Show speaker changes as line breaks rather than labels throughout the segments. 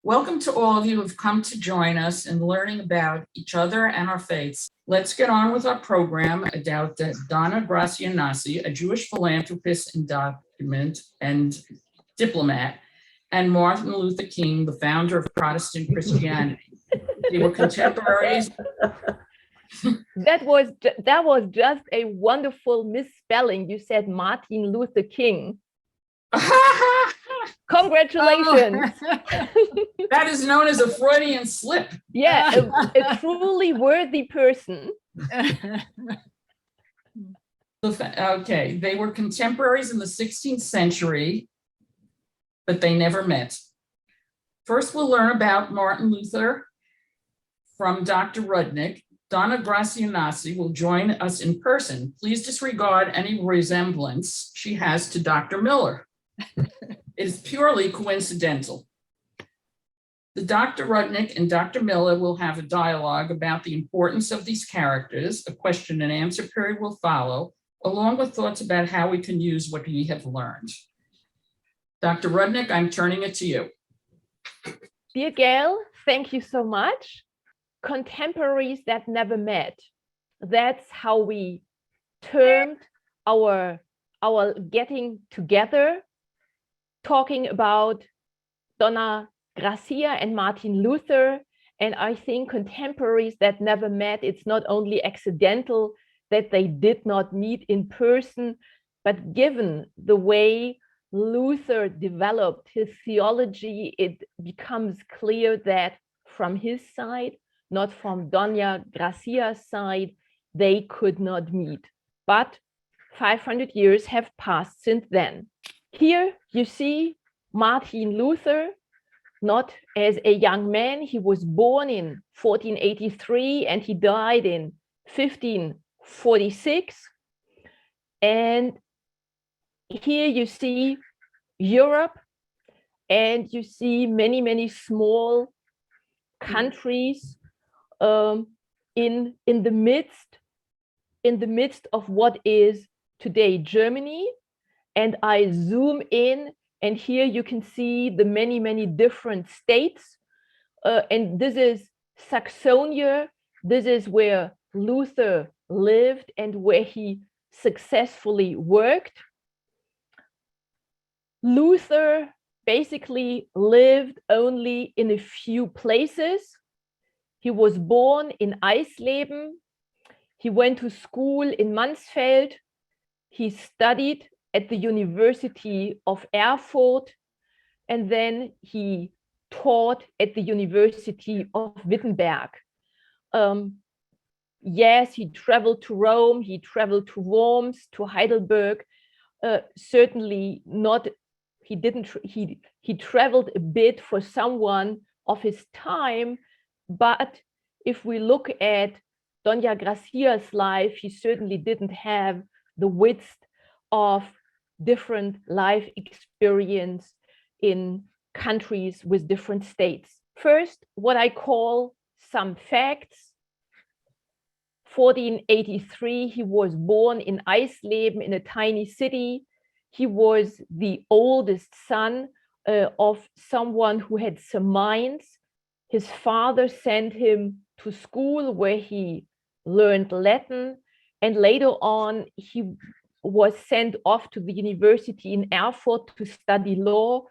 Welcome to all of you who have come to join us in learning about each other and our faiths. Let's get on with our program about Dona Gracias, a Jewish philanthropist and diplomat, and Martin Luther King, the founder of Protestant Christianity. They were contemporaries.
That was just a wonderful misspelling. You said Martin Luther King. Congratulations.
That is known as a Freudian slip.
Yeah, a truly worthy person.
Okay, they were contemporaries in the 16th century, but they never met. First, we'll learn about Martin Luther from Dr. Rudnick. Dona Gracias will join us in person. Please disregard any resemblance she has to Dr. Miller. It is purely coincidental. The Dr. Rudnick and Dr. Miller will have a dialogue about the importance of these characters. A question and answer period will follow, along with thoughts about how we can use what we have learned. Dr. Rudnick, I'm turning it to you.
Dear Gail, thank you so much. Contemporaries that never met. That's how we termed our getting together, talking about Dona Gracia and Martin Luther. And I think contemporaries that never met, it's not only accidental that they did not meet in person, but given the way Luther developed his theology, it becomes clear that from his side, not from Dona Gracia's side, they could not meet. But 500 years have passed since then. Here you see Martin Luther, not as a young man. He was born in 1483 and he died in 1546. And here you see Europe, and you see many, many small countries in the midst of what is today Germany. And I zoom in, and here you can see the many, many different states. And this is Saxonia. This is where Luther lived and where he successfully worked. Luther basically lived only in a few places. He was born in Eisleben. He went to school in Mansfeld. He studied at the University of Erfurt, and then he taught at the University of Wittenberg. Yes, he traveled to Rome, he traveled to Worms, to Heidelberg. Certainly not, he traveled a bit for someone of his time, but if we look at Dona Gracia's life, he certainly didn't have the width of different life experience in countries with different states. First, what I call some facts. 1483, he was born in Eisleben, in a tiny city. He was the oldest son of someone who had some means. His father sent him to school where he learned Latin, and later on he was sent off to the university in Erfurt to study law,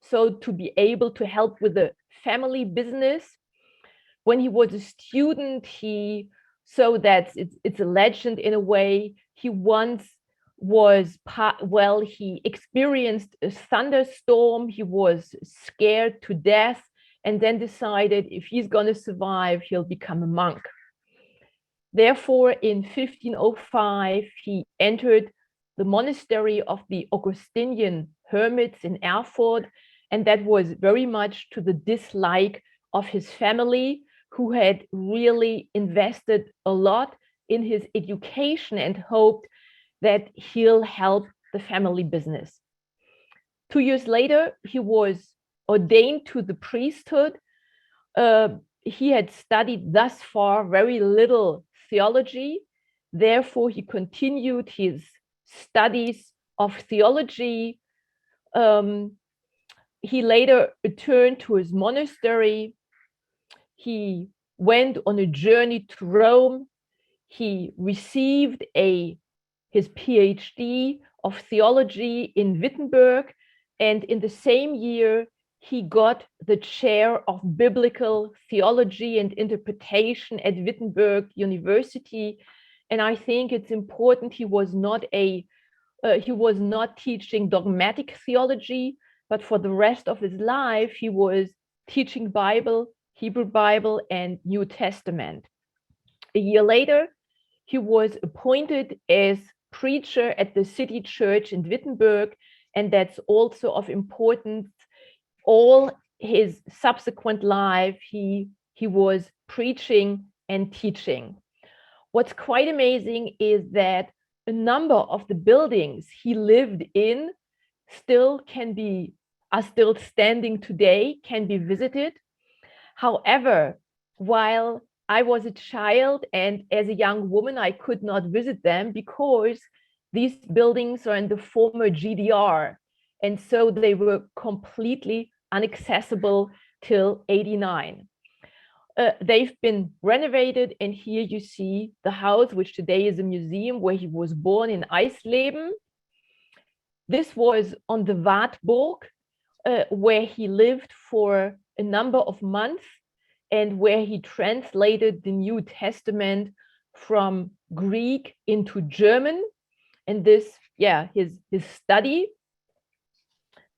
so to be able to help with the family business. When he was a student, it's a legend in a way, he once he experienced a thunderstorm, he was scared to death, and then decided if he's going to survive, he'll become a monk. Therefore, in 1505, he entered the monastery of the Augustinian hermits in Erfurt, and that was very much to the dislike of his family, who had really invested a lot in his education and hoped that he'll help the family business. 2 years later, he was ordained to the priesthood. He had studied thus far very little theology. Therefore, he continued his studies of theology. he later returned to his monastery. He went on a journey to Rome. He received his PhD of theology in Wittenberg, and in the same year, he got the chair of biblical theology and interpretation at Wittenberg University. And I think it's important, he was not teaching dogmatic theology, but for the rest of his life, he was teaching Bible, Hebrew Bible, and New Testament. A year later, he was appointed as preacher at the city church in Wittenberg, and that's also of importance. All his subsequent life, he was preaching and teaching. What's quite amazing is that a number of the buildings he lived in are still standing today, can be visited. However, while I was a child and as a young woman, I could not visit them because these buildings are in the former GDR. And so they were completely inaccessible till '89. They've been renovated, and here you see the house, which today is a museum, where he was born in Eisleben. This was on the Wartburg, where he lived for a number of months and where he translated the New Testament from Greek into German. And this, his study.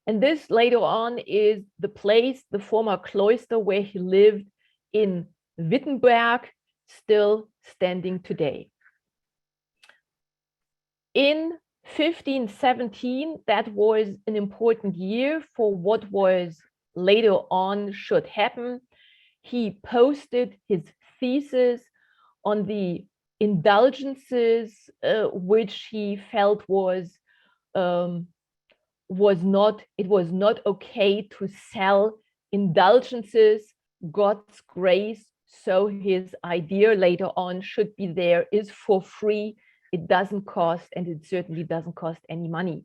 And this later on is the place, the former cloister where he lived in Wittenberg, still standing today. In 1517, that was an important year for what was later on should happen. He posted his thesis on the indulgences, which he felt was not okay to sell indulgences, God's grace. So his idea later on should be there is for free. It doesn't cost, and it certainly doesn't cost any money.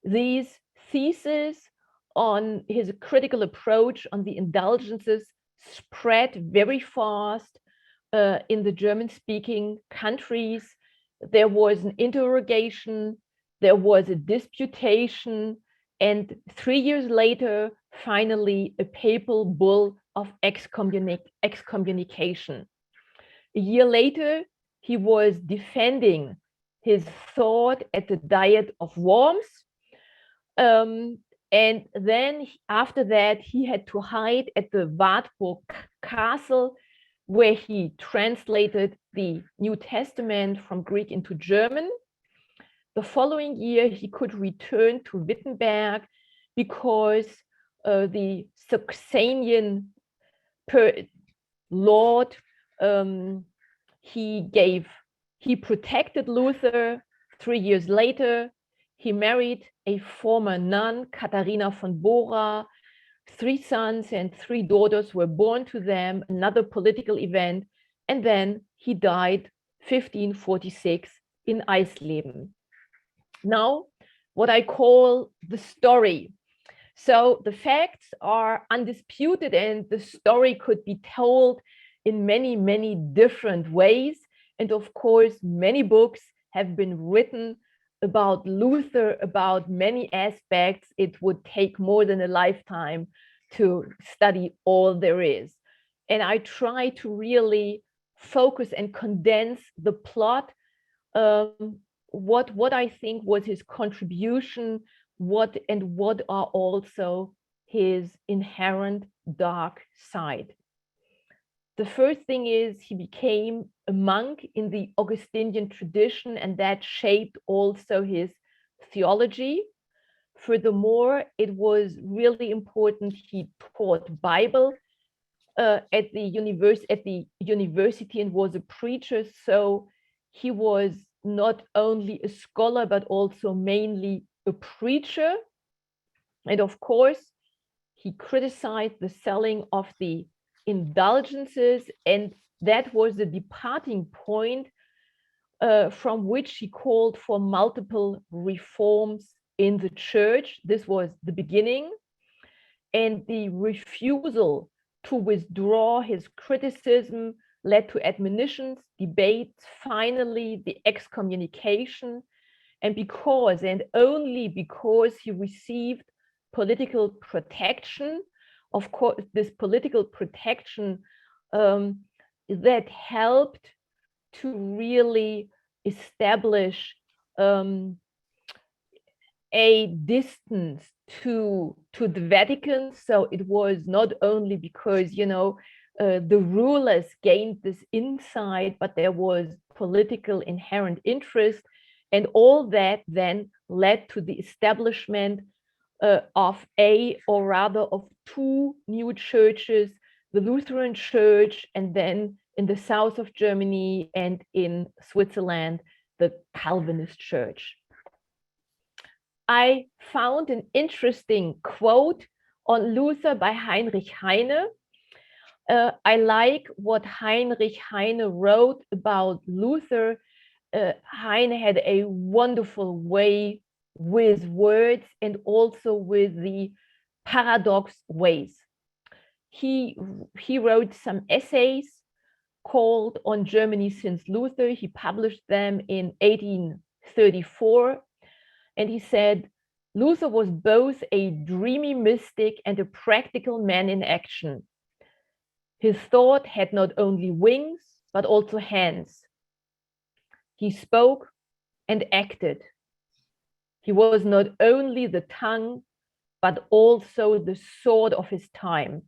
These theses on his critical approach on the indulgences spread very fast in the German-speaking countries. There was an interrogation, there was a disputation, and 3 years later, finally, a papal bull of excommunication. A year later, he was defending his thought at the Diet of Worms. And then after that, he had to hide at the Wartburg Castle, where he translated the New Testament from Greek into German. The following year, he could return to Wittenberg because the Saxonian Lord, he protected Luther. 3 years later, he married a former nun, Katharina von Bora. 3 sons and 3 daughters were born to them, another political event, and then he died 1546 in Eisleben. Now, what I call the story. So the facts are undisputed, and the story could be told in many, many different ways. And of course, many books have been written about Luther, about many aspects. It would take more than a lifetime to study all there is. And I try to really focus and condense the plot, what I think was his contribution, what are also his inherent dark side. The first thing is he became a monk in the Augustinian tradition, and that shaped also his theology. Furthermore, it was really important he taught Bible at the university and was a preacher. So he was not only a scholar, but also mainly a preacher. And of course, he criticized the selling of the indulgences, and that was the departing point from which he called for multiple reforms in the church. This was the beginning. and the refusal to withdraw his criticism led to admonitions, debates, finally the excommunication. And because, and only because, he received political protection, of course, this political protection that helped to really establish a distance to the Vatican. So it was not only because, the rulers gained this insight, but there was political inherent interest, and all that then led to the establishment of two new churches, the Lutheran Church, and then in the south of Germany and in Switzerland, the Calvinist Church. I found an interesting quote on Luther by Heinrich Heine. I like what Heinrich Heine wrote about Luther. Heine had a wonderful way with words and also with the paradox ways. He wrote some essays called On Germany Since Luther. He published them in 1834. And he said, Luther was both a dreamy mystic and a practical man in action. His thought had not only wings, but also hands. He spoke and acted. He was not only the tongue, but also the sword of his time.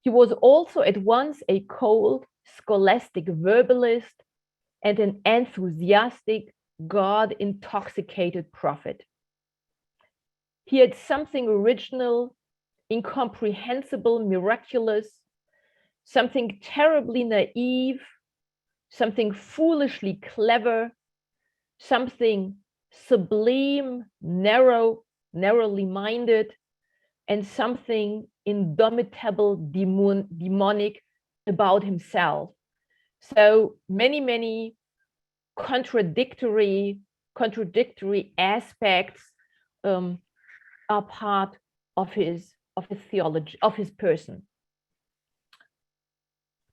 He was also at once a cold, scholastic verbalist and an enthusiastic, God-intoxicated prophet. He had something original, incomprehensible, miraculous, something terribly naive, something foolishly clever, something sublime, narrowly minded, and something indomitable, demonic about himself. So many contradictory aspects are part of his theology, of his person.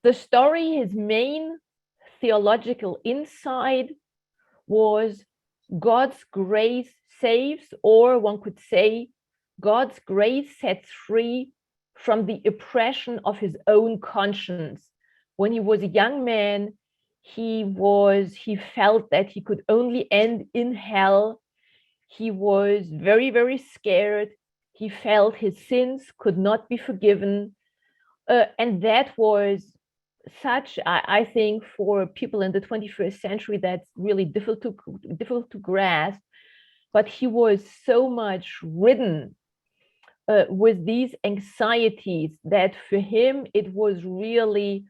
The story, his main theological insight was God's grace saves, or one could say God's grace sets free from the oppression of his own conscience. When he was a young man, he felt that he could only end in hell. He was very, very scared. He felt his sins could not be forgiven. And that was such, I think, for people in the 21st century, that's really difficult to grasp. But he was so much ridden with these anxieties that for him it was really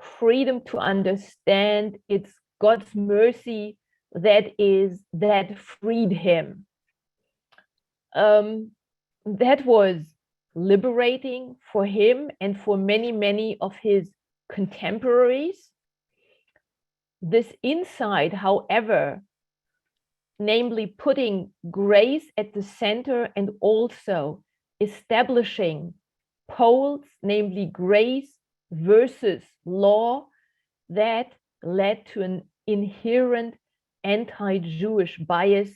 freedom to understand it's God's mercy that freed him. That was liberating for him and for many of his contemporaries. This insight, however, namely putting grace at the center and also establishing poles, namely grace versus law, that led to an inherent anti-Jewish bias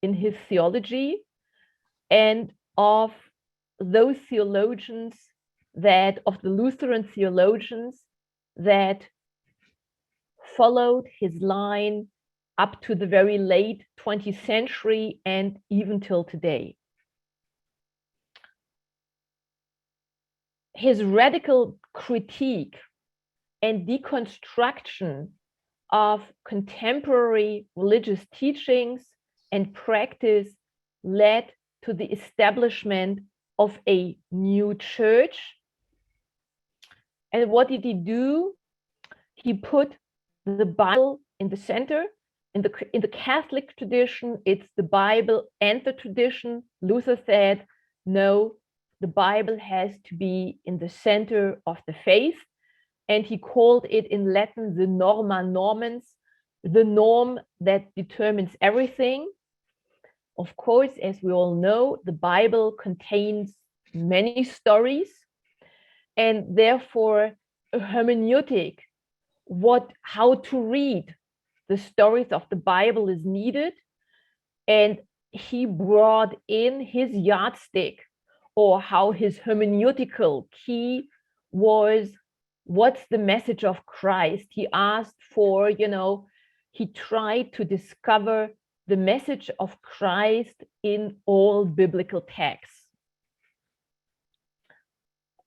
in his theology and of those theologians of the Lutheran theologians that followed his line up to the very late 20th century and even till today. His radical critique and deconstruction of contemporary religious teachings and practice led to the establishment of a new church. And what did he do? He put the Bible in the center. In the Catholic tradition, it's the Bible and the tradition. Luther said, no, the Bible has to be in the center of the faith. And he called it in Latin the norma normans, the norm that determines everything. Of course, as we all know, the Bible contains many stories, and therefore a hermeneutic, how to read the stories of the Bible is needed. And he brought in his yardstick, or how his hermeneutical key was, what's the message of Christ? He asked for, he tried to discover the message of Christ in all biblical texts.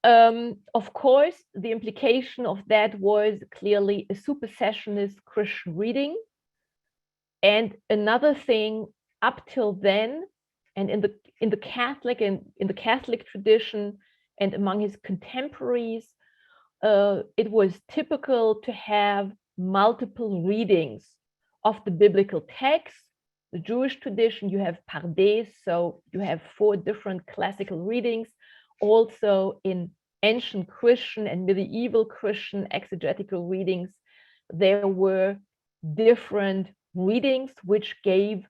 Of course, the implication of that was clearly a supersessionist Christian reading. And another thing, up till then, and in the Catholic tradition and among his contemporaries, it was typical to have multiple readings of the biblical text. The Jewish tradition, you have Pardes, so you have 4 different classical readings. Also in ancient Christian and medieval Christian exegetical readings, there were different readings which gave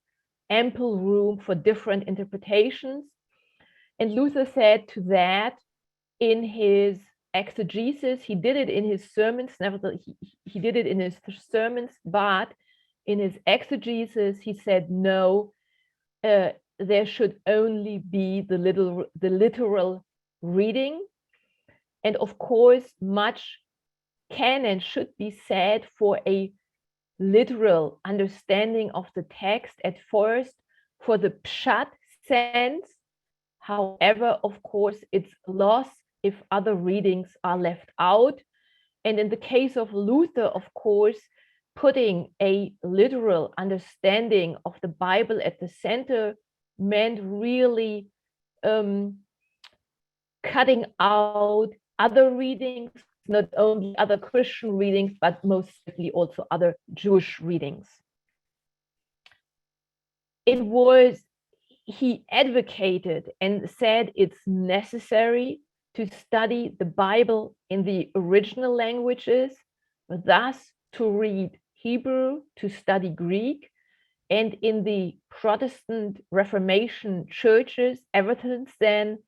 ample room for different interpretations. And Luther said to that in his exegesis, he did it in his sermons, nevertheless, he did it in his sermons, but in his exegesis, he said, no, there should only be the literal reading. And of course, much can and should be said for a literal understanding of the text at first, for the pshat sense. However, of course, it's lost if other readings are left out. And in the case of Luther, of course, putting a literal understanding of the Bible at the center meant really cutting out other readings, not only other Christian readings, but mostly also other Jewish readings. He advocated and said it's necessary to study the Bible in the original languages, thus to read Hebrew, to study Greek. And in the Protestant Reformation churches, ever since then,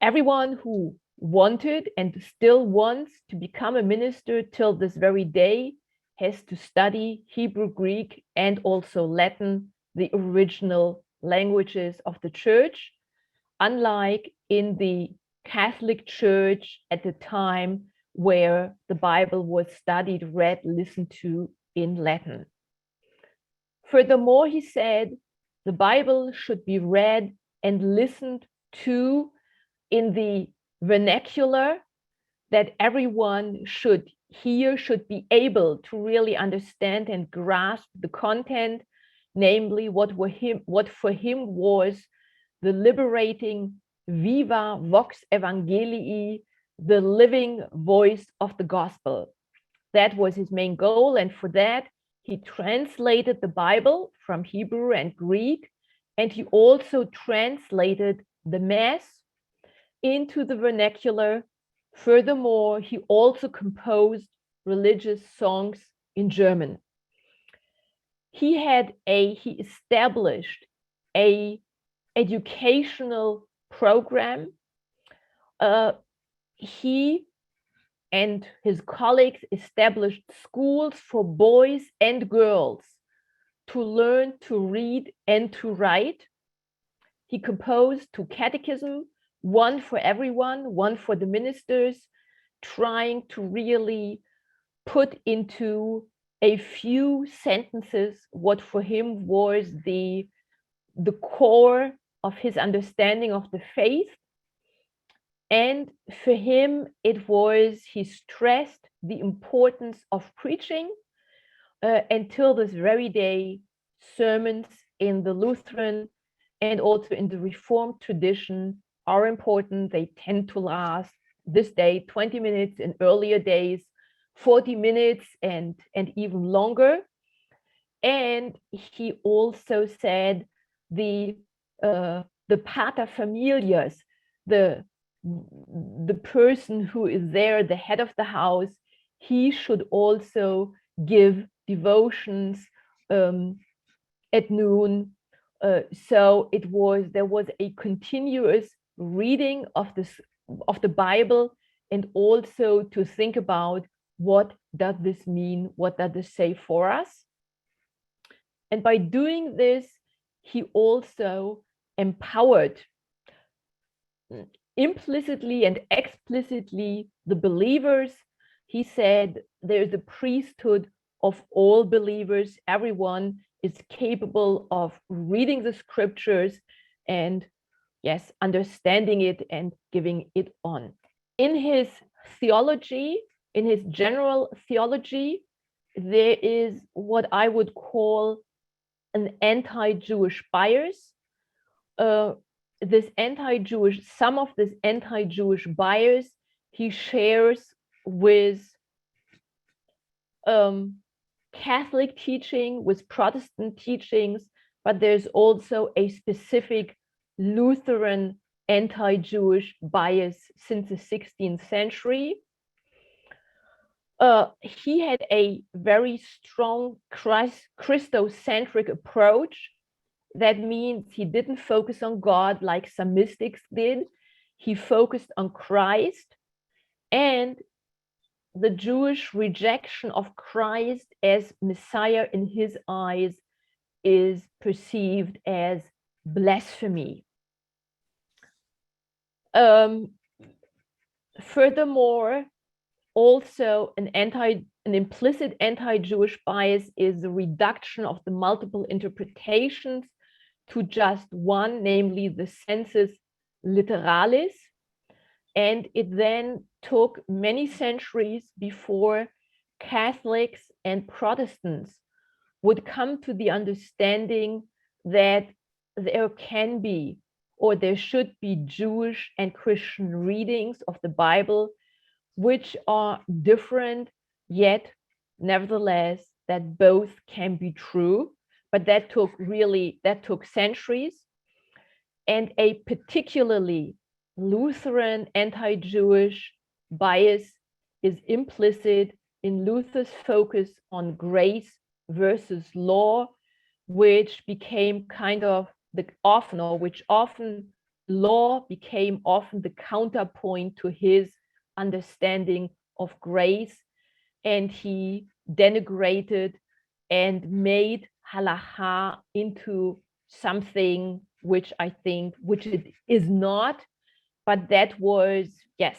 everyone who wanted and still wants to become a minister till this very day has to study Hebrew, Greek, and also Latin, the original languages of the church, unlike in the Catholic Church at the time where the Bible was studied, read, listened to in Latin. Furthermore, he said the Bible should be read and listened to in the vernacular that everyone should hear, should be able to really understand and grasp the content, namely what for him was the liberating viva vox evangelii, the living voice of the gospel. That was his main goal, and for that he translated the Bible from Hebrew and Greek, and he also translated the Mass into the vernacular. Furthermore, he also composed religious songs in German. He established an educational program. He and his colleagues established schools for boys and girls to learn to read and to write. He composed 2 catechisms, one for everyone, one for the ministers, trying to really put into a few sentences what for him was the core of his understanding of the faith. And for him, he stressed the importance of preaching. Until this very day, sermons in the Lutheran and also in the Reformed tradition are important. They tend to last this day 20 minutes, in earlier days 40 minutes and even longer. And he also said the pater familias, the person who is there, the head of the house, he should also give devotions at noon. So there was a continuous reading of the Bible, and also to think about what does this mean, what does this say for us. And by doing this, he also empowered implicitly and explicitly the believers. He said there's a priesthood of all believers. Everyone is capable of reading the scriptures and, yes, understanding it and giving it on. In his theology, in his general theology, there is what I would call an anti-Jewish bias. Some of this anti-Jewish bias he shares with Catholic teaching, with Protestant teachings, but there's also a specific Lutheran anti-Jewish bias since the 16th century. He had a very strong Christocentric approach. That means he didn't focus on God like some mystics did. He focused on Christ, and the Jewish rejection of Christ as Messiah in his eyes is perceived as blasphemy. Furthermore, also an implicit anti-Jewish bias is the reduction of the multiple interpretations to just one, namely the sensus literalis. And it then took many centuries before Catholics and Protestants would come to the understanding that there can be, or there should be, Jewish and Christian readings of the Bible, which are different, yet nevertheless that both can be true. But that took centuries. And a particularly Lutheran anti-Jewish bias is implicit in Luther's focus on grace versus law, which became law became often the counterpoint to his understanding of grace, and he denigrated and made halacha into something which it is not, but that was, yes,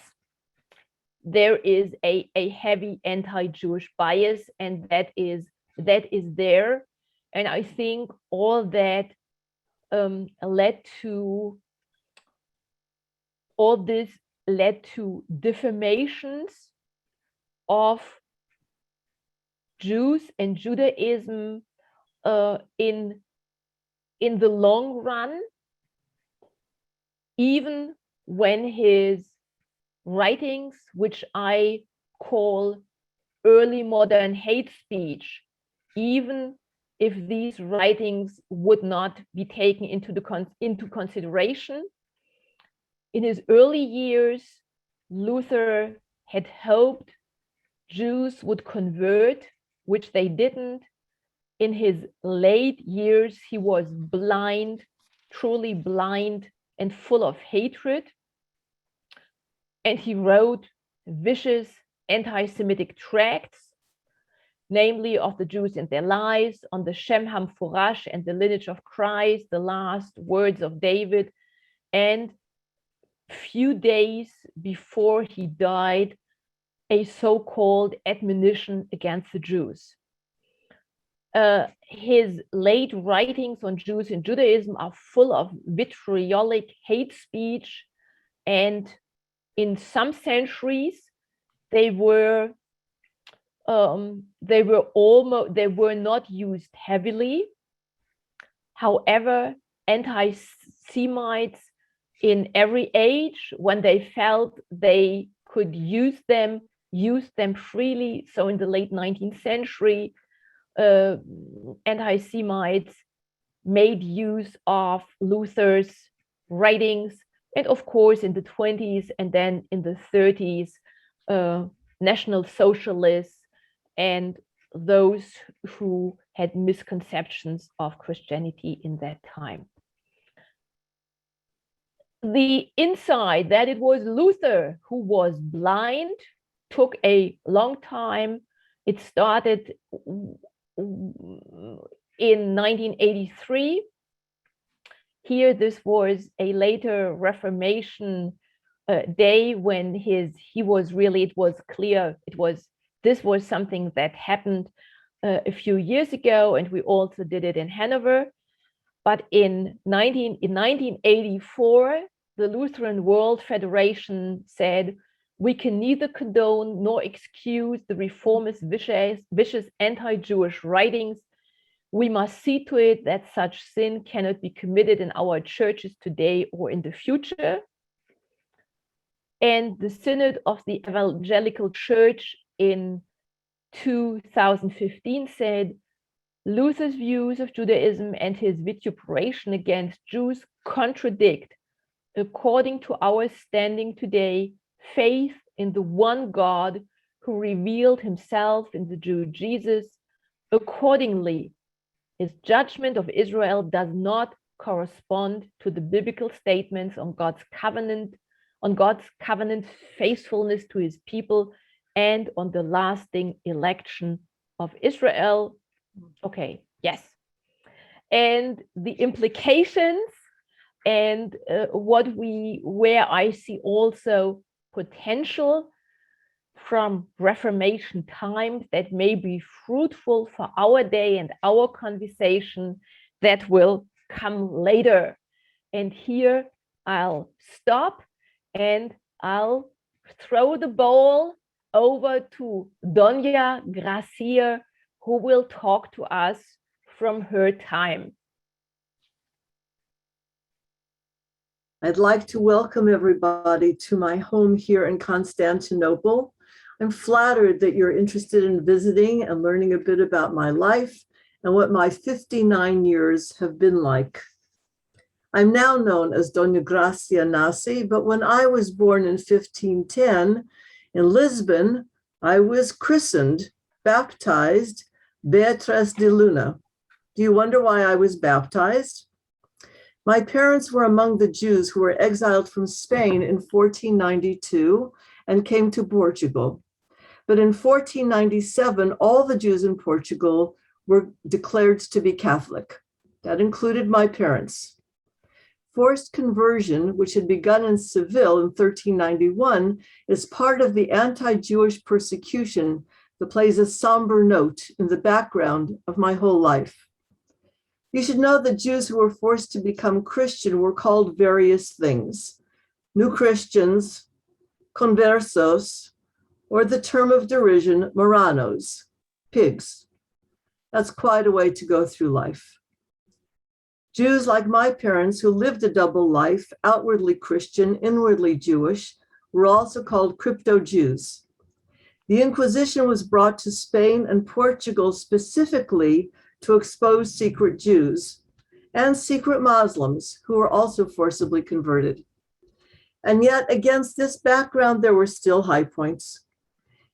there is a heavy anti-Jewish bias, and that is there. And I think all this led to defamations of Jews and Judaism in the long run, even when his writings, which I call early modern hate speech, even if these writings would not be taken into consideration. In his early years, Luther had hoped Jews would convert, which they didn't. In his late years, he was blind, truly blind, and full of hatred. And he wrote vicious anti-Semitic tracts, namely of the Jews and their lives, on the Shem HaMfurash and the lineage of Christ, the last words of David. And few days before he died, a so-called admonition against the Jews. His late writings on Jews and Judaism are full of vitriolic hate speech, and in some centuries they were not used heavily. However, anti-Semites in every age, when they felt they could use them freely. So in the late 19th century, anti-Semites made use of Luther's writings. And of course, in the 20s and then in the 30s, National Socialists and those who had misconceptions of Christianity in that time. the insight that it was Luther who was blind took a long time. It started in 1983. Here, this was a later Reformation day when it was clear, this was something that happened a few years ago, and we also did it in Hanover. But in 1984, the Lutheran World Federation said, we can neither condone nor excuse the reformist vicious anti-Jewish writings. We must see to it that such sin cannot be committed in our churches today or in the future. And the Synod of the Evangelical Church in 2015 said, Luther's views of Judaism and his vituperation against Jews contradict, according to our standing today, faith in the one God who revealed himself in the Jew Jesus. Accordingly, his judgment of Israel does not correspond to the biblical statements on God's covenant faithfulness to his people and on the lasting election of Israel. Okay, yes. And the implications and where I see also potential from Reformation times that may be fruitful for our day and our conversation, that will come later. And here I'll stop and I'll throw the ball over to Dona Gracia, who will talk to us from her time.
I'd like to welcome everybody to my home here in Constantinople. I'm flattered that you're interested in visiting and learning a bit about my life and what my 59 years have been like. I'm now known as Dona Gracia Nasi, but when I was born in 1510 in Lisbon, I was christened, baptized, Beatriz de Luna. Do you wonder why I was baptized? My parents were among the Jews who were exiled from Spain in 1492 and came to Portugal. But in 1497, all the Jews in Portugal were declared to be Catholic. That included my parents. Forced conversion, which had begun in Seville in 1391, is part of the anti-Jewish persecution that plays a somber note in the background of my whole life. You should know that Jews who were forced to become Christian were called various things: New Christians, conversos, or the term of derision, marranos, pigs. That's quite a way to go through life. Jews like my parents, who lived a double life, outwardly Christian, inwardly Jewish, were also called crypto-Jews. The Inquisition was brought to Spain and Portugal specifically to expose secret Jews and secret Muslims who were also forcibly converted. And yet, against this background, there were still high points.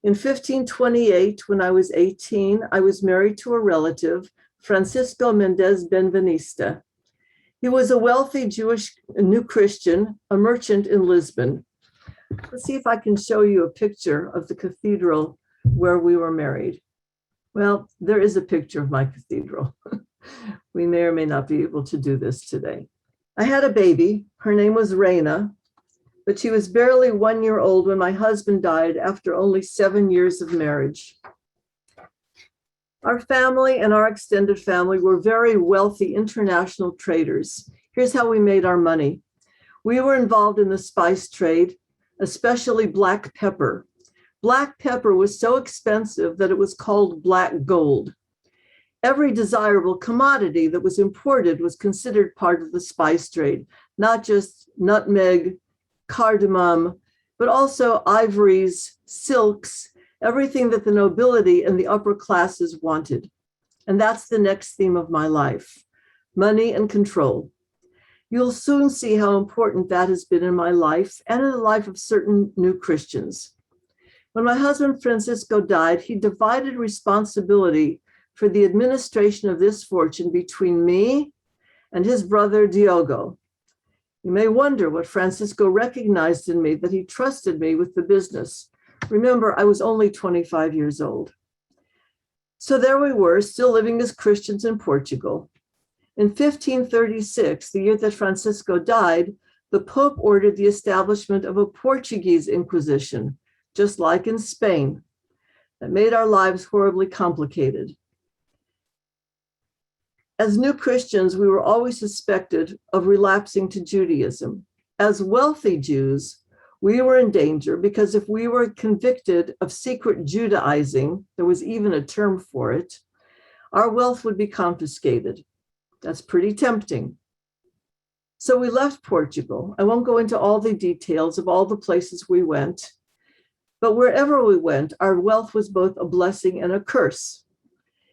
In 1528, when I was 18, I was married to a relative, Francisco Mendez Benveniste. He was a wealthy Jewish New Christian, a merchant in Lisbon. Let's see if I can show you a picture of the cathedral where we were married. Well, there is a picture of my cathedral. We may or may not be able to do this today. I had a baby. Her name was Reina, but she was barely 1 year old when my husband died after only 7 years of marriage. Our family and our extended family were very wealthy international traders. Here's how we made our money. We were involved in the spice trade, especially black pepper. Black pepper was so expensive that it was called black gold. Every desirable commodity that was imported was considered part of the spice trade, not just nutmeg, cardamom, but also ivories, silks, everything that the nobility and the upper classes wanted. And that's the next theme of my life: money and control. You'll soon see how important that has been in my life and in the life of certain new Christians. When my husband Francisco died, he divided responsibility for the administration of this fortune between me and his brother Diogo. You may wonder what Francisco recognized in me, that he trusted me with the business. Remember, I was only 25 years old. So there we were, still living as Christians in Portugal. In 1536, the year that Francisco died, the Pope ordered the establishment of a Portuguese Inquisition, just like in Spain. That made our lives horribly complicated. As new Christians, we were always suspected of relapsing to Judaism. As wealthy Jews, we were in danger because if we were convicted of secret Judaizing, there was even a term for it, our wealth would be confiscated. That's pretty tempting. So we left Portugal. I won't go into all the details of all the places we went, but wherever we went, our wealth was both a blessing and a curse.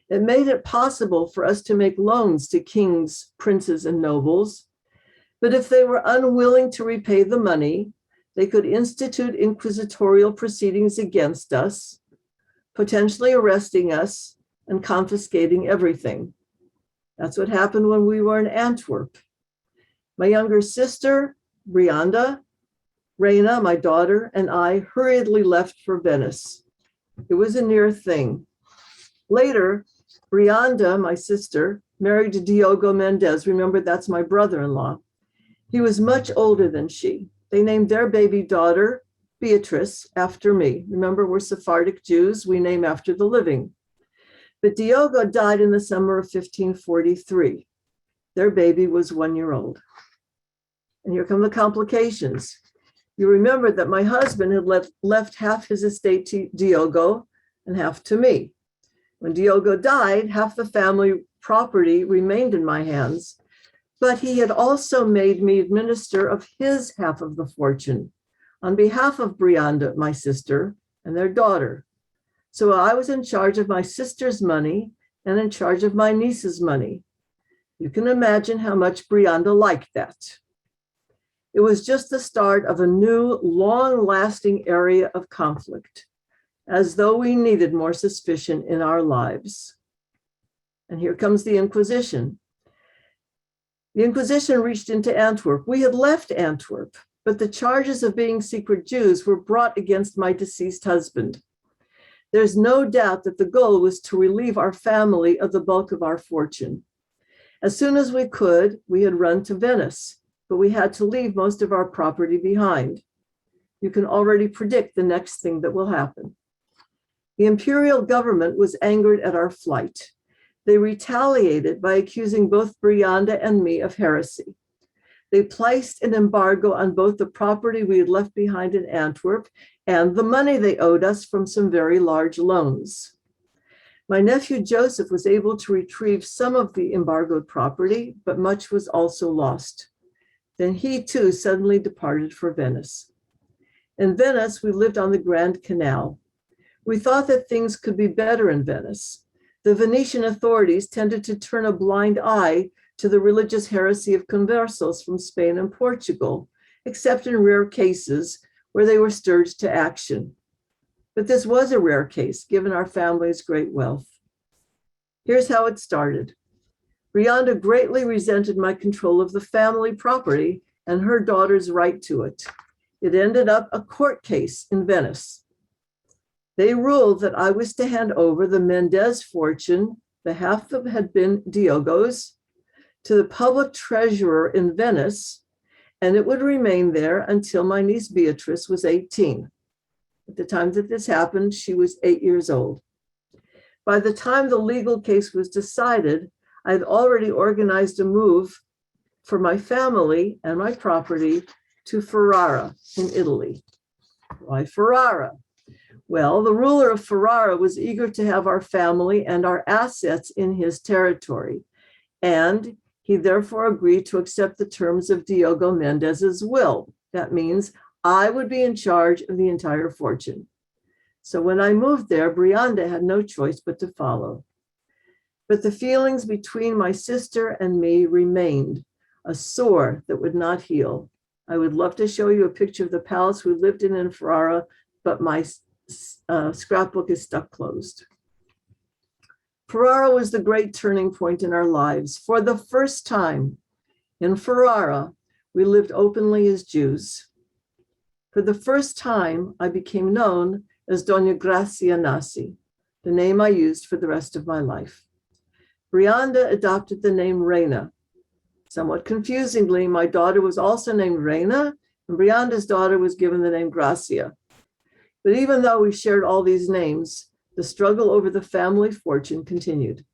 It made it possible for us to make loans to kings, princes, and nobles. But if they were unwilling to repay the money, they could institute inquisitorial proceedings against us, potentially arresting us and confiscating everything. That's what happened when we were in Antwerp. My younger sister, Brianda, Reina, my daughter, and I hurriedly left for Venice. It was a near thing. Later, Brianda, my sister, married Diogo Mendez. Remember, that's my brother-in-law. He was much older than she. They named their baby daughter, Beatrice, after me. Remember, we're Sephardic Jews. We name after the living. But Diogo died in the summer of 1543. Their baby was 1 year old. And here come the complications. You remember that my husband had left half his estate to Diogo and half to me. When Diogo died, half the family property remained in my hands, but he had also made me administer of his half of the fortune on behalf of Brianda, my sister, and their daughter. So I was in charge of my sister's money and in charge of my niece's money. You can imagine how much Brianda liked that. It was just the start of a new, long-lasting area of conflict, as though we needed more suspicion in our lives. And here comes the Inquisition. The Inquisition reached into Antwerp. We had left Antwerp, but the charges of being secret Jews were brought against my deceased husband. There's no doubt that the goal was to relieve our family of the bulk of our fortune. As soon as we could, we had run to Venice, but we had to leave most of our property behind. You can already predict the next thing that will happen. The imperial government was angered at our flight. They retaliated by accusing both Brianda and me of heresy. They placed an embargo on both the property we had left behind in Antwerp and the money they owed us from some very large loans. My nephew Joseph was able to retrieve some of the embargoed property, but much was also lost. Then he too suddenly departed for Venice. In Venice, we lived on the Grand Canal. We thought that things could be better in Venice. The Venetian authorities tended to turn a blind eye to the religious heresy of conversos from Spain and Portugal, except in rare cases where they were stirred to action. But this was a rare case, given our family's great wealth. Here's how it started. Brianda greatly resented my control of the family property and her daughter's right to it. It ended up a court case in Venice. They ruled that I was to hand over the Mendez fortune, the half that had been Diogo's, to the public treasurer in Venice, and it would remain there until my niece Beatrice was 18. At the time that this happened, she was 8 years old. By the time the legal case was decided, I had already organized a move for my family and my property to Ferrara in Italy. Why Ferrara? Well, the ruler of Ferrara was eager to have our family and our assets in his territory, and he therefore agreed to accept the terms of Diogo Mendez's will. That means I would be in charge of the entire fortune. So when I moved there, Brianda had no choice but to follow. But the feelings between my sister and me remained, a sore that would not heal. I would love to show you a picture of the palace we lived in Ferrara, but my scrapbook is stuck closed. Ferrara was the great turning point in our lives. For the first time in Ferrara, We lived openly as Jews. For the first time, I became known as Dona Gracia Nasi, the name I used for the rest of my life. Brianda adopted the name Reina. Somewhat confusingly, my daughter was also named Reina, and Brianda's daughter was given the name Gracia. But even though we shared all these names, the struggle over the family fortune continued.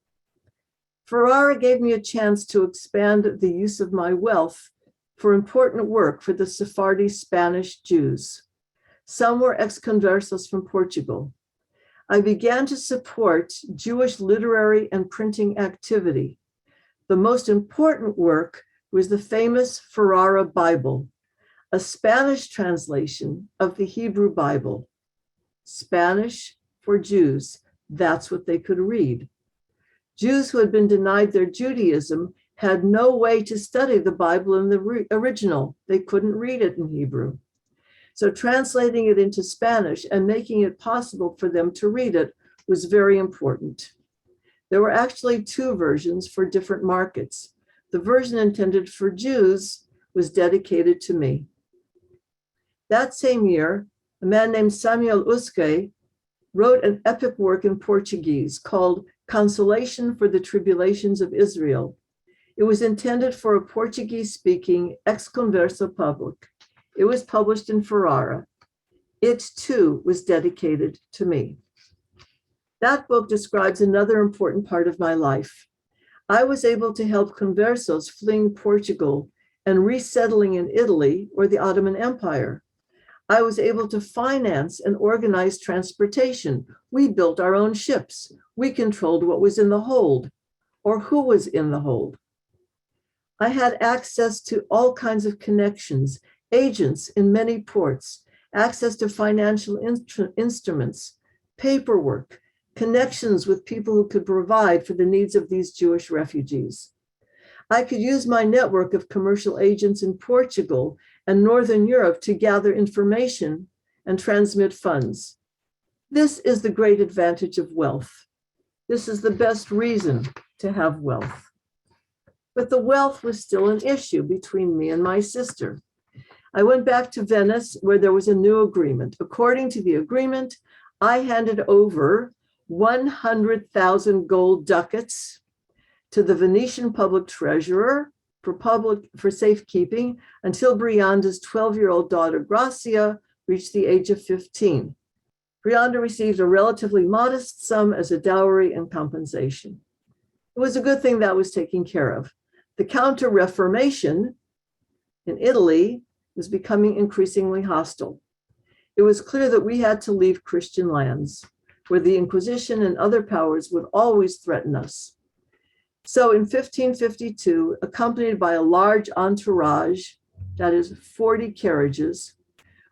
Ferrara gave me a chance to expand the use of my wealth for important work for the Sephardi Spanish Jews. Some were ex-conversos from Portugal. I began to support Jewish literary and printing activity. The most important work was the famous Ferrara Bible, a Spanish translation of the Hebrew Bible. Spanish for Jews, that's what they could read. Jews who had been denied their Judaism had no way to study the Bible in the original. They couldn't read it in Hebrew. So translating it into Spanish and making it possible for them to read it was very important. There were actually two versions for different markets. The version intended for Jews was dedicated to me. That same year, a man named Samuel Usque wrote an epic work in Portuguese called Consolation for the Tribulations of Israel. It was intended for a Portuguese-speaking ex-converso public. It was published in Ferrara. It too was dedicated to me. That book describes another important part of my life. I was able to help conversos fleeing Portugal and resettling in Italy or the Ottoman Empire. I was able to finance and organize transportation. We built our own ships. We controlled what was in the hold or who was in the hold. I had access to all kinds of connections, agents in many ports, access to financial instruments, paperwork, connections with people who could provide for the needs of these Jewish refugees. I could use my network of commercial agents in Portugal and Northern Europe to gather information and transmit funds. This is the great advantage of wealth. This is the best reason to have wealth. But the wealth was still an issue between me and my sister. I went back to Venice where there was a new agreement. According to the agreement, I handed over 100,000 gold ducats to the Venetian public treasurer for safekeeping until Brianda's 12-year-old daughter, Gracia, reached the age of 15. Brianda received a relatively modest sum as a dowry and compensation. It was a good thing that was taken care of. The Counter-Reformation in Italy was becoming increasingly hostile. It was clear that we had to leave Christian lands, where the Inquisition and other powers would always threaten us. So in 1552, accompanied by a large entourage, that is 40 carriages,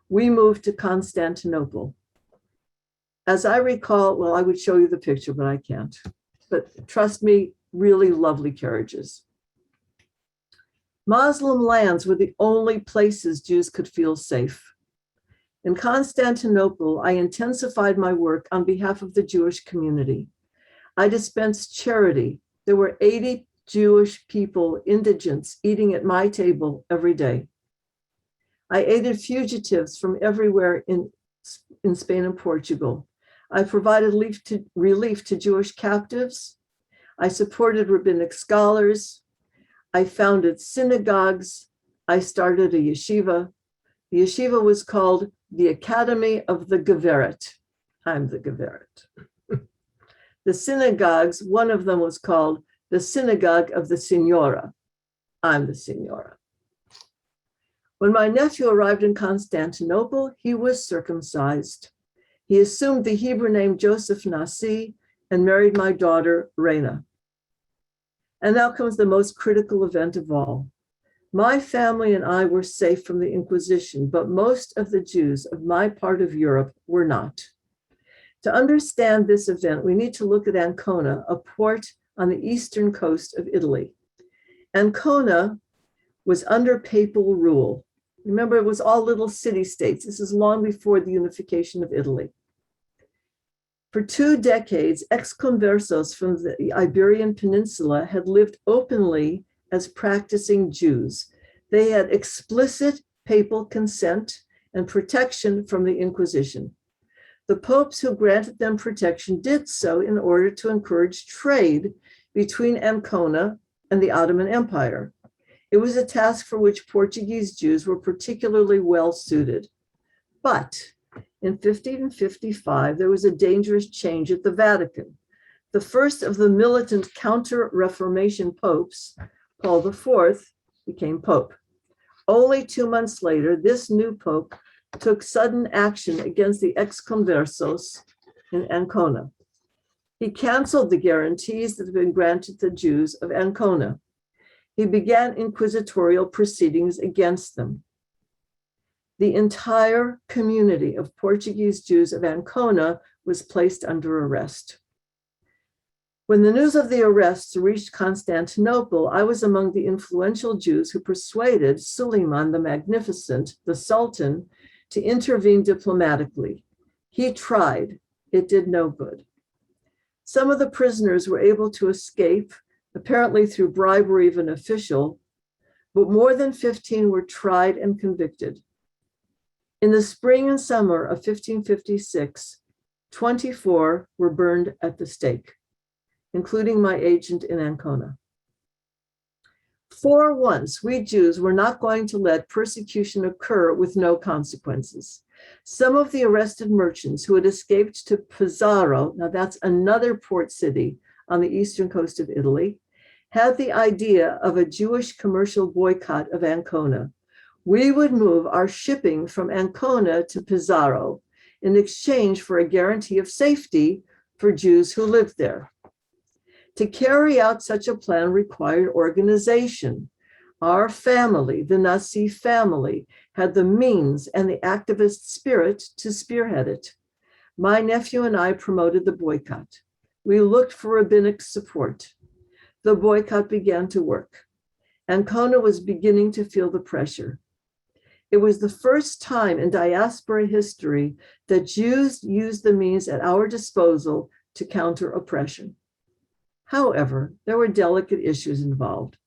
we moved to Constantinople. As I recall, well, I would show you the picture, but I can't. But trust me, really lovely carriages. Muslim lands were the only places Jews could feel safe. In Constantinople, I intensified my work on behalf of the Jewish community. I dispensed charity. There were 80 Jewish people, indigents, eating at my table every day. I aided fugitives from everywhere in Spain and Portugal. I provided relief to Jewish captives. I supported rabbinic scholars. I founded synagogues. I started a yeshiva. The yeshiva was called the Academy of the Geveret. I'm the Geveret. The synagogues, one of them was called the Synagogue of the Signora. I'm the Signora. When my nephew arrived in Constantinople, he was circumcised. He assumed the Hebrew name Joseph Nasi and married my daughter, Reina. And now comes the most critical event of all. My family and I were safe from the Inquisition, but most of the Jews of my part of Europe were not. To understand this event, we need to look at Ancona, a port on the eastern coast of Italy. Ancona was under papal rule. Remember, it was all little city-states. This is long before the unification of Italy. For 2 decades, ex-conversos from the Iberian Peninsula had lived openly as practicing Jews. They had explicit papal consent and protection from the Inquisition. The popes who granted them protection did so in order to encourage trade between Ancona and the Ottoman Empire. It was a task for which Portuguese Jews were particularly well suited. But in 1555, there was a dangerous change at the Vatican. The first of the militant counter-Reformation popes, Paul IV, became pope. Only 2 months later, this new pope took sudden action against the ex-conversos in Ancona. He canceled the guarantees that had been granted to Jews of Ancona. He began inquisitorial proceedings against them. The entire community of Portuguese Jews of Ancona was placed under arrest. When the news of the arrests reached Constantinople, I was among the influential Jews who persuaded Suleiman the Magnificent, the Sultan, to intervene diplomatically. He tried. It did no good. Some of the prisoners were able to escape, apparently through bribery of an official, but more than 15 were tried and convicted. In the spring and summer of 1556, 24 were burned at the stake, including my agent in Ancona. For once, we Jews were not going to let persecution occur with no consequences. Some of the arrested merchants who had escaped to Pesaro, now that's another port city on the eastern coast of Italy, had the idea of a Jewish commercial boycott of Ancona. We would move our shipping from Ancona to Pesaro in exchange for a guarantee of safety for Jews who lived there. To carry out such a plan required organization. Our family, the Nasi family, had the means and the activist spirit to spearhead it. My nephew and I promoted the boycott. We looked for rabbinic support. The boycott began to work. Ancona was beginning to feel the pressure. It was the first time in diaspora history that Jews used the means at our disposal to counter oppression. However, there were delicate issues involved.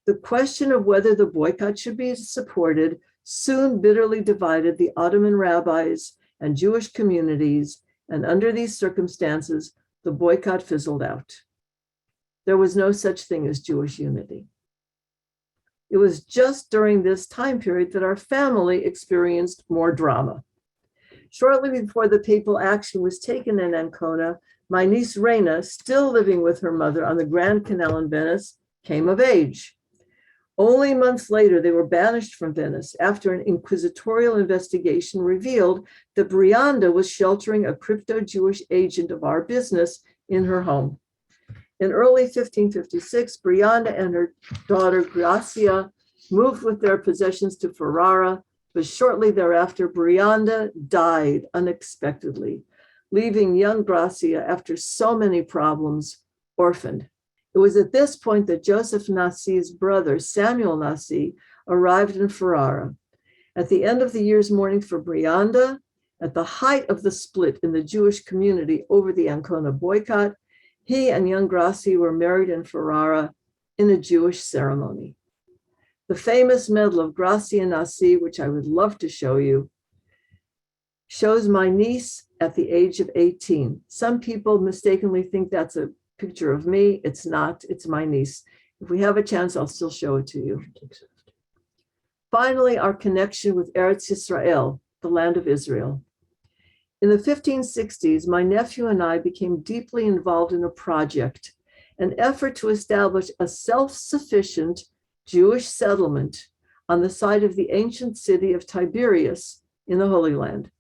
The question of whether the boycott should be supported soon bitterly divided the Ottoman rabbis and Jewish communities, and under these circumstances, the boycott fizzled out. There was no such thing as Jewish unity. It was just during this time period that our family experienced more drama. Shortly before the papal action was taken in Ancona, my niece Reina, still living with her mother on the Grand Canal in Venice, came of age. Only months later, they were banished from Venice after an inquisitorial investigation revealed that Brianda was sheltering a crypto-Jewish agent of our business in her home. In early 1556, Brianda and her daughter Gracia moved with their possessions to Ferrara, but shortly thereafter, Brianda died unexpectedly, leaving young Gracia, after so many problems, orphaned. It was at this point that Joseph Nasi's brother, Samuel Nasi, arrived in Ferrara. At the end of the year's mourning for Brianda, at the height of the split in the Jewish community over the Ancona boycott, he and young Gracia were married in Ferrara in a Jewish ceremony. The famous medal of Gracia Nasi, which I would love to show you, shows my niece at the age of 18. Some people mistakenly think that's a picture of me. It's not, it's my niece. If we have a chance, I'll still show it to you. Finally, our connection with Eretz Yisrael, the land of Israel. In the 1560s, my nephew and I became deeply involved in a project, an effort to establish a self-sufficient Jewish settlement on the site of the ancient city of Tiberias in the Holy Land.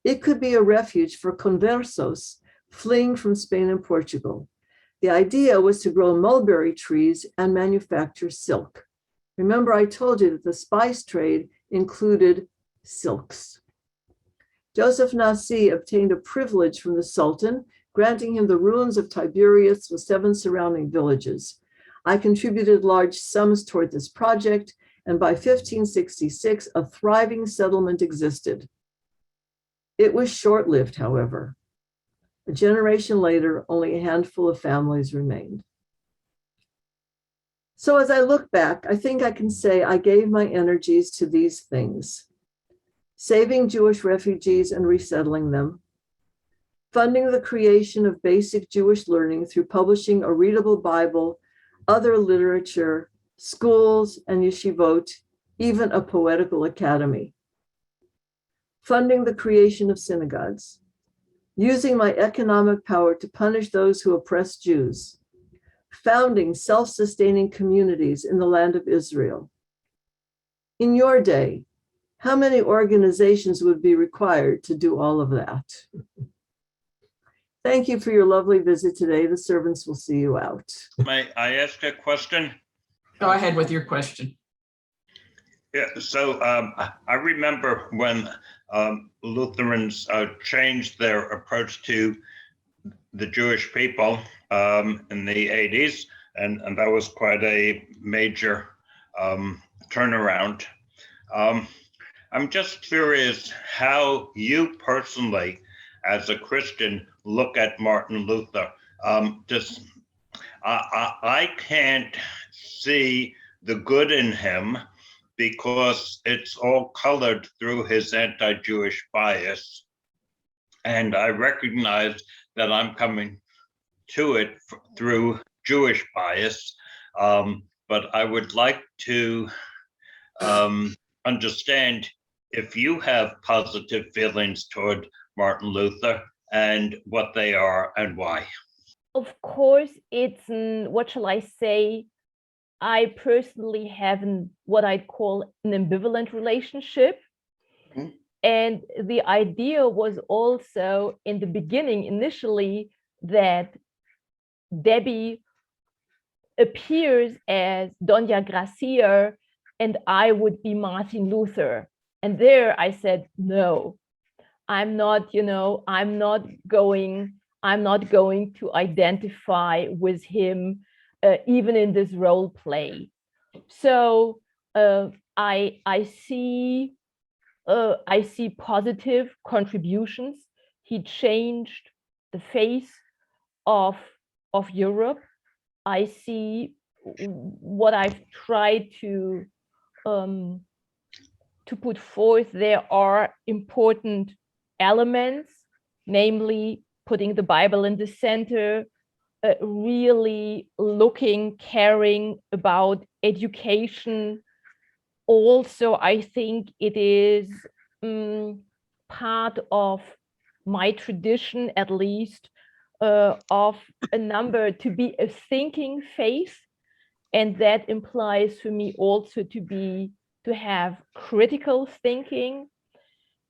It could be a refuge for conversos fleeing from Spain and Portugal. The idea was to grow mulberry trees and manufacture silk. Remember, I told you that the spice trade included silks. Joseph Nasi obtained a privilege from the Sultan, granting him the ruins of Tiberias with 7 surrounding villages. I contributed large sums toward this project, and by 1566, a thriving settlement existed. It was short-lived, however. A generation later, only a handful of families remained. So as I look back, I think I can say I gave my energies to these things: saving Jewish refugees and resettling them, funding the creation of basic Jewish learning through publishing a readable Bible, other literature, schools and yeshivot, even a poetical academy, funding the creation of synagogues, using my economic power to punish those who oppress Jews, founding self-sustaining communities in the land of Israel. In your day, how many organizations would be required to do all of that? Thank you for your lovely visit today. The servants will see you out.
May I ask a question?
Go ahead with your question.
Yeah, so I remember when Lutherans changed their approach to the Jewish people in the 80s, and that was quite a major turnaround. I'm just curious how you personally, as a Christian, look at Martin Luther. I can't see the good in him because it's all colored through his anti-Jewish bias. And I recognize that I'm coming to it through Jewish bias, but I would like to understand if you have positive feelings toward Martin Luther and what they are and why.
Of course, it's, what shall I say? I personally have what I'd call an ambivalent relationship. Mm-hmm. And the idea was also in the beginning, initially, that Debbie appears as Dona Gracia and I would be Martin Luther. And there I said, no, I'm not going to identify with him even in this role play. So I see positive contributions. He changed the face of Europe. I see what I've tried to put forth. There are important elements, namely putting the Bible in the center, really looking, caring about education. Also, I think it is part of my tradition, at least, of a number to be a thinking faith. And that implies for me also to have critical thinking.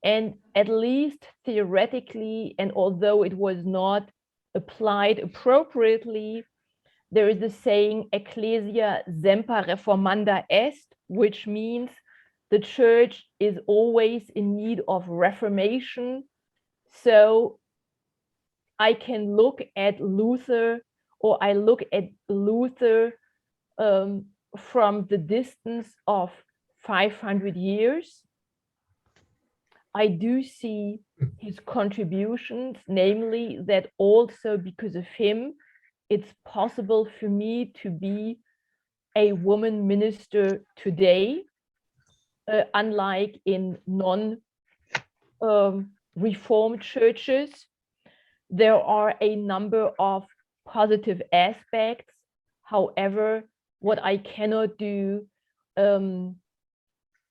And at least theoretically, and although it was not applied appropriately, there is the saying, Ecclesia semper reformanda est, which means the church is always in need of reformation. So I can look at Luther, or I look at Luther from the distance of 500 years. I do see his contributions, namely that also because of him, it's possible for me to be a woman minister today, unlike in non-reformed churches. There are a number of positive aspects. However, what I cannot do,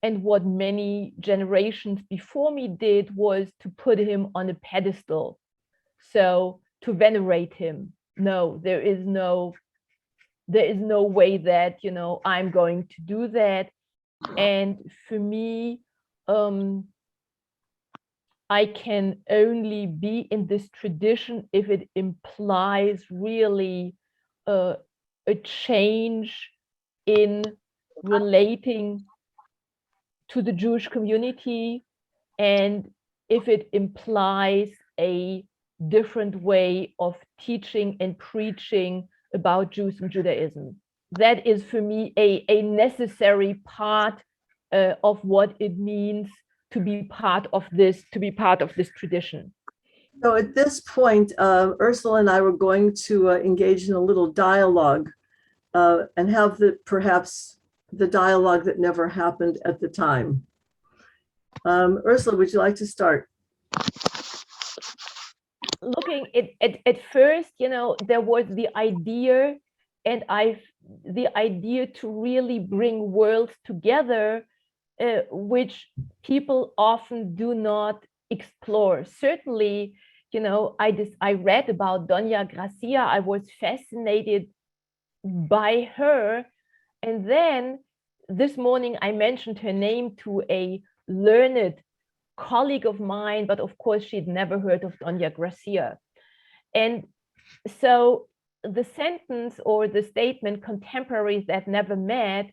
and what many generations before me did, was to put him on a pedestal. So to venerate him. No, there is no way that, I'm going to do that. And for me, I can only be in this tradition if it implies really a change in relating to the Jewish community, and if it implies a different way of teaching and preaching about Jews and Judaism. That is for me a necessary part of what it means to be part of this tradition.
So at this point, Ursula and I were going to engage in a little dialogue and have perhaps the dialogue that never happened at the time. Ursula, would you like to start?
Looking at first, there was the idea, and the idea to really bring worlds together, which people often do not explore. Certainly, I read about Dona Gracia. I was fascinated by her, and then this morning I mentioned her name to a learned colleague of mine, but of course she'd never heard of Dona Gracia. And so the sentence or the statement, contemporaries that never met,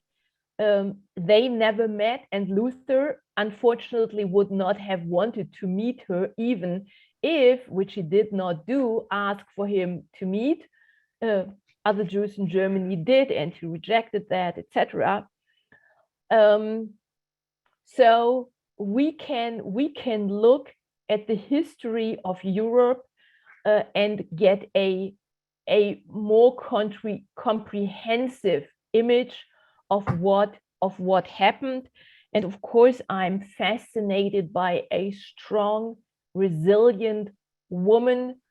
they never met, and Luther unfortunately would not have wanted to meet her, even if, which he did not do, ask for him to meet. Other Jews in Germany did, and he rejected that, etc. So we can look at the history of Europe and get a more comprehensive image of what happened. And of course, I'm fascinated by a strong, resilient woman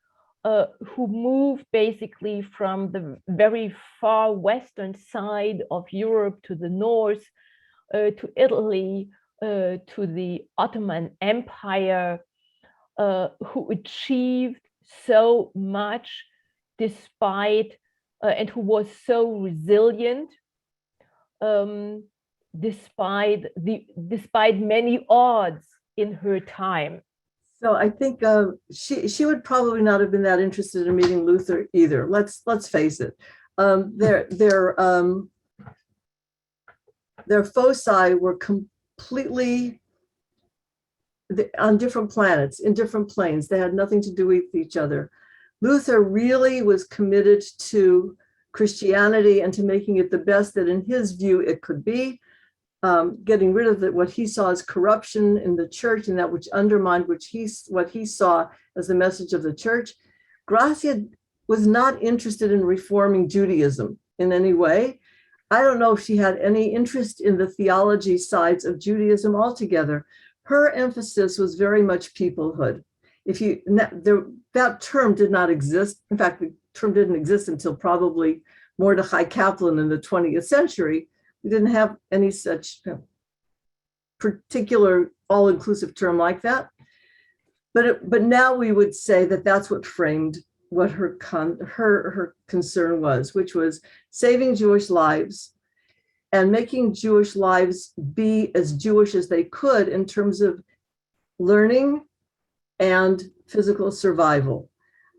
who moved basically from the very far western side of Europe to the north, to Italy, to the Ottoman Empire, who achieved so much despite, and who was so resilient despite many odds in her time.
So I think she would probably not have been that interested in meeting Luther either. Let's face it. Their foci were completely on different planets, in different planes. They had nothing to do with each other. Luther really was committed to Christianity and to making it the best that in his view it could be, getting rid of what he saw as corruption in the church, and that which undermined what he saw as the message of the church. Gracia was not interested in reforming Judaism in any way. I don't know if she had any interest in the theology sides of Judaism altogether. Her emphasis was very much peoplehood. That term did not exist. In fact, the term didn't exist until probably Mordechai Kaplan in the 20th century. We didn't have any such particular all-inclusive term like that. But now we would say that that's what framed what her concern was, which was saving Jewish lives and making Jewish lives be as Jewish as they could in terms of learning and physical survival,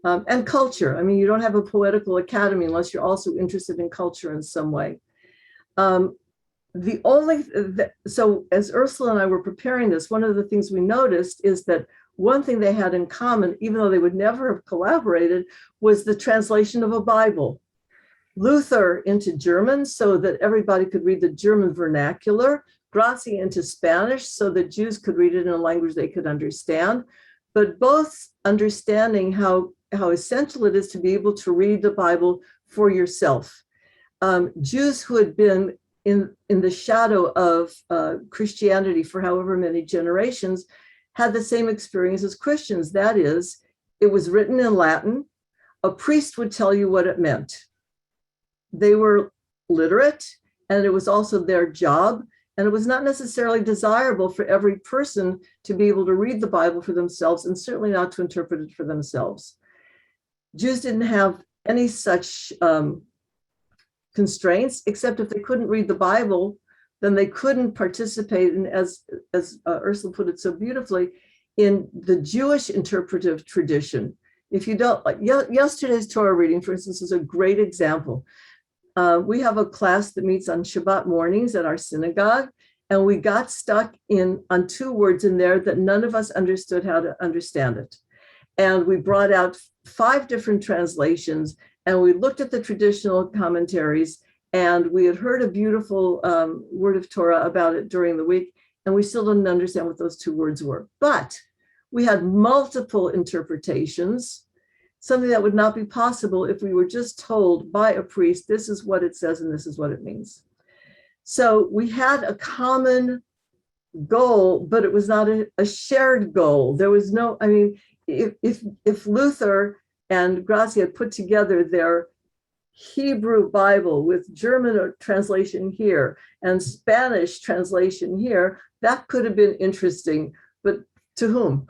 and culture. I mean, you don't have a poetical academy unless you're also interested in culture in some way. So as Ursula and I were preparing this, one of the things we noticed is that one thing they had in common, even though they would never have collaborated, was the translation of a Bible. Luther into German so that everybody could read the German vernacular, Gracia into Spanish so that Jews could read it in a language they could understand, but both understanding how essential it is to be able to read the Bible for yourself. Jews who had been in the shadow of Christianity for however many generations had the same experience as Christians. That is, it was written in Latin. A priest would tell you what it meant. They were literate, and it was also their job. And it was not necessarily desirable for every person to be able to read the Bible for themselves, and certainly not to interpret it for themselves. Jews didn't have any such constraints, except if they couldn't read the Bible, then they couldn't participate in, as Ursula put it so beautifully, in the Jewish interpretive tradition. If you don't, like yesterday's Torah reading, for instance, is a great example. We have a class that meets on Shabbat mornings at our synagogue, and we got stuck on two words in there that none of us understood how to understand it. And we brought out 5 different translations, and we looked at the traditional commentaries, and we had heard a beautiful word of Torah about it during the week, and we still didn't understand what those 2 words were. But we had multiple interpretations. something that would not be possible if we were just told by a priest, this is what it says and this is what it means. So we had a common goal, but it was not a shared goal. There was no, I mean, if Luther and Gracia had put together their Hebrew Bible with German translation here and Spanish translation here, that could have been interesting, but to whom?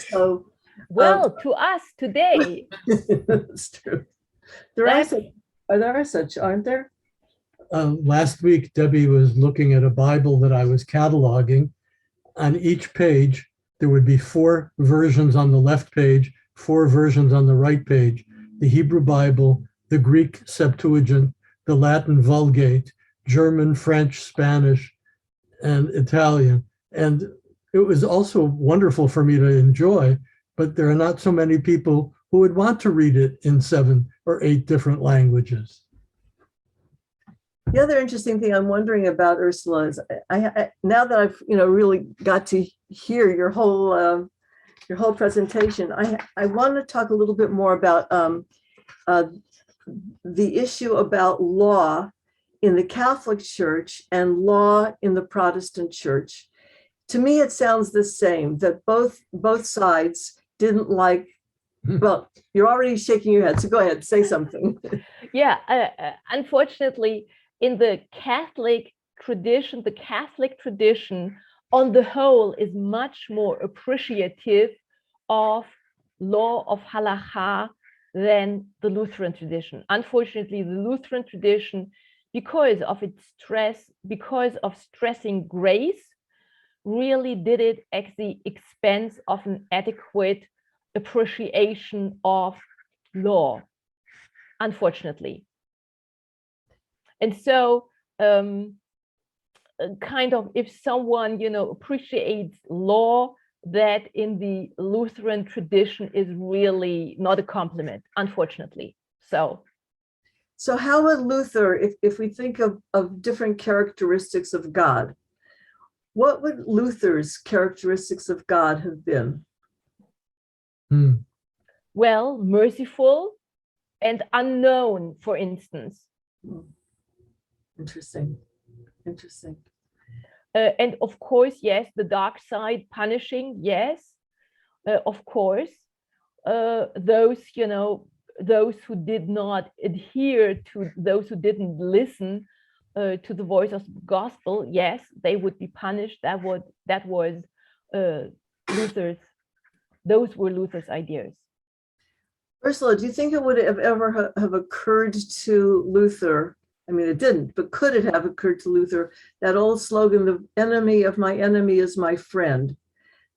So,
Well, to us today.
it's true. There are such, aren't there?
Last week, Debbie was looking at a Bible that I was cataloging. On each page, there would be 4 versions on the left page, 4 versions on the right page. The Hebrew Bible, the Greek Septuagint, the Latin Vulgate, German, French, Spanish, and Italian. And it was also wonderful for me to enjoy, but there are not so many people who would want to read it in 7 or 8 different languages.
The other interesting thing I'm wondering about, Ursula, is I now that I've really got to hear your whole presentation, I want to talk a little bit more about the issue about law in the Catholic Church and law in the Protestant Church. To me, it sounds the same, that both sides didn't like. Well, you're already shaking your head, so go ahead, say something.
Yeah, unfortunately, in the Catholic tradition on the whole is much more appreciative of law of halakha than the Lutheran tradition. Unfortunately, the Lutheran tradition, because of its stress, because of stressing grace, really did it at the expense of an adequate appreciation of law, unfortunately. And so kind of if someone, appreciates law, that in the Lutheran tradition is really not a compliment, unfortunately. So
how would Luther, if we think of different characteristics of God, what would Luther's characteristics of God have been?
Well, merciful and unknown, for instance.
Interesting.
And of course, yes, the dark side, punishing, yes, of course. Those who did not adhere to, those who didn't listen to the voice of the gospel, yes, they would be punished. That was those were Luther's ideas.
Ursula, do you think it would have ever have occurred to Luther? I mean, it didn't, but could it have occurred to Luther, that old slogan, the enemy of my enemy is my friend,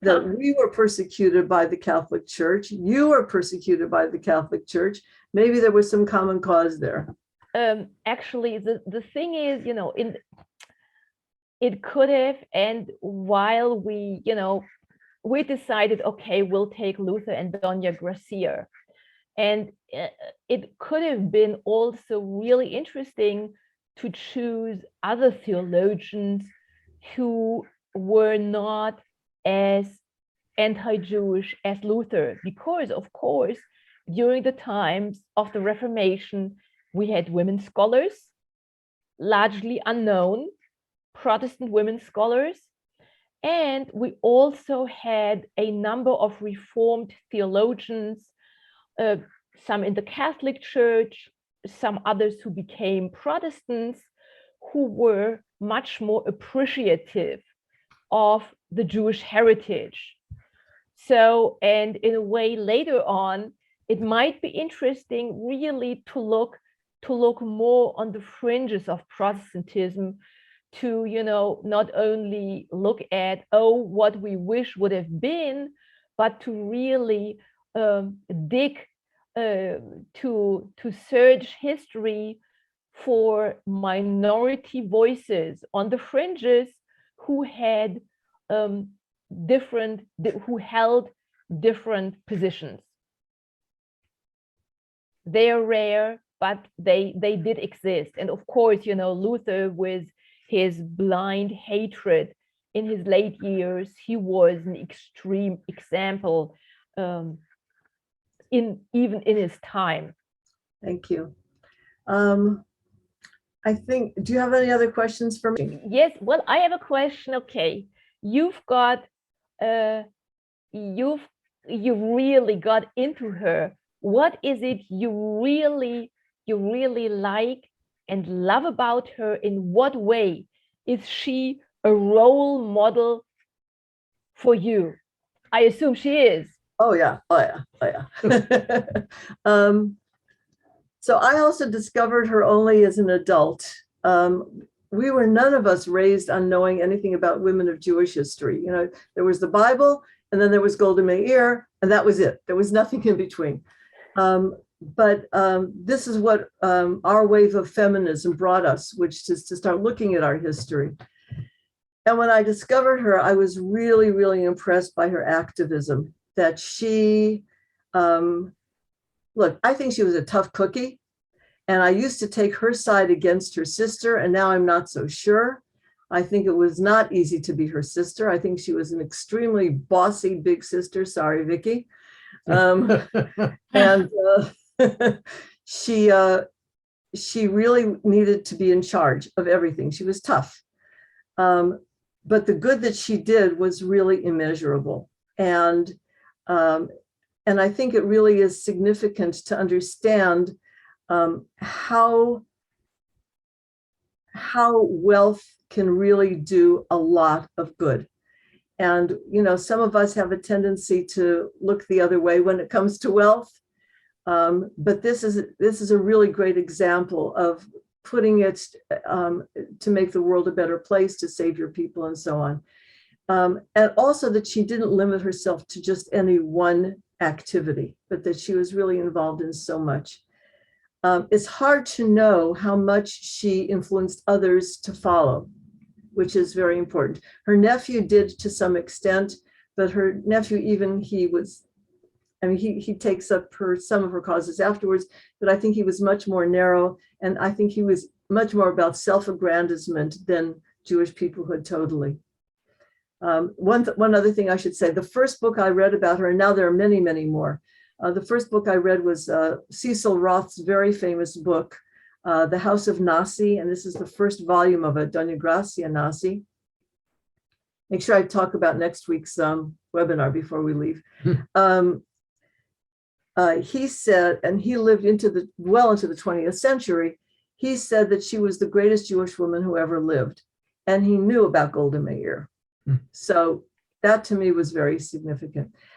that we were persecuted by the Catholic Church, you were persecuted by the Catholic Church, maybe there was some common cause there?
Actually, the thing is, it could have, and while we decided, okay, we'll take Luther and Dona Gracia. And it could have been also really interesting to choose other theologians who were not as anti-Jewish as Luther, because of course, during the times of the Reformation, we had women scholars, largely unknown, Protestant women scholars, and we also had a number of Reformed theologians, some in the Catholic Church, some others who became Protestants, who were much more appreciative of the Jewish heritage. So, and in a way later on, it might be interesting really to look more on the fringes of Protestantism, to not only look at what we wish would have been, but to really dig to search history for minority voices on the fringes who had who held different positions. They are rare, but they did exist. And of course, Luther, with his blind hatred in his late years, he was an extreme example even in his time.
Thank you. I think, do you have any other questions for me?
Yes, well, I have a question. Okay, you've got you really got into her. What is it you really like and love about her? In what way is she a role model for you? I assume she is.
Oh yeah, oh yeah, oh yeah. So I also discovered her only as an adult. We were none of us raised on knowing anything about women of Jewish history. You know, there was the Bible, and then there was Golda Meir, and that was it. There was nothing in between. But this is what our wave of feminism brought us, which is to start looking at our history. And when I discovered her, I was really, really impressed by her activism, that she, look, I think she was a tough cookie. And I used to take her side against her sister, and now I'm not so sure. I think it was not easy to be her sister. I think she was an extremely bossy big sister. Sorry, Vicky. And she really needed to be in charge of everything. She was tough. But the good that she did was really immeasurable. And I think it really is significant to understand how wealth can really do a lot of good. And, you know, some of us have a tendency to look the other way when it comes to wealth. But this is a really great example of putting it to make the world a better place, to save your people and so on. And also that she didn't limit herself to just any one activity, but that she was really involved in so much. It's hard to know how much she influenced others to follow, which is very important. Her nephew did to some extent, but her nephew, he takes up some of her causes afterwards, but I think he was much more narrow, and I think he was much more about self-aggrandizement than Jewish peoplehood totally. One other thing I should say, the first book I read about her, and now there are many, many more. The first book I read was Cecil Roth's very famous book, The House of Nasi, and this is the first volume of it, Dona Gracias Nasi. Make sure I talk about next week's webinar before we leave. He said, and he lived well into the 20th century, he said that she was the greatest Jewish woman who ever lived, and he knew about Golda Meir. So that to me was very significant.